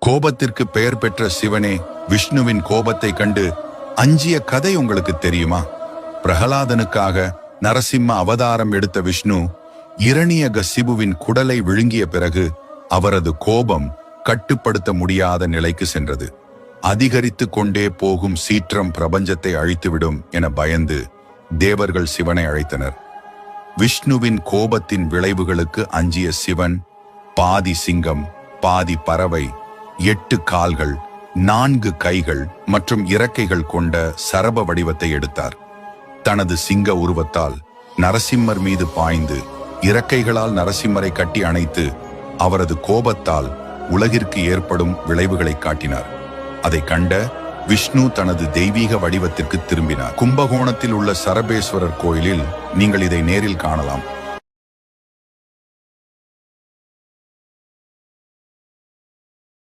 கோபத்திற்கு பெயர் பெற்ற சிவனே விஷ்ணுவின் கோபத்தை கண்டு அஞ்சிய கதை உங்களுக்கு தெரியுமா? பிரகலாதனுக்காக நரசிம்ம அவதாரம் எடுத்த விஷ்ணு இரணியகசிபுவின் குடலை விழுங்கிய பிறகு அவரது கோபம் கட்டுப்படுத்த முடியாத நிலைக்கு சென்றது. அதிகரித்து கொண்டே போகும் சீற்றம் பிரபஞ்சத்தை அழித்துவிடும் என பயந்து தேவர்கள் சிவனை அழைத்தனர். விஷ்ணுவின் கோபத்தின் விளைவுகளுக்கு அஞ்சிய சிவன் பாதி சிங்கம், பாதி பறவை, 8 கால்கள், 4 கைகள் மற்றும் இறக்கைகள் கொண்ட சரப வடிவத்தை எடுத்தார். தனது சிங்க உருவத்தால் நரசிம்மர் மீது பாய்ந்து இறக்கைகளால் நரசிம்மரை கட்டி அணைத்து அவரது கோபத்தால் உலகிற்கு ஏற்படும் விளைவுகளை காட்டினார். அதை கண்ட விஷ்ணு தனது தெய்வீக வடிவத்திற்கு திரும்பினார். கும்பகோணத்தில் உள்ள சரபேஸ்வரர் கோயிலில் நீங்கள் இதை நேரில் காணலாம்.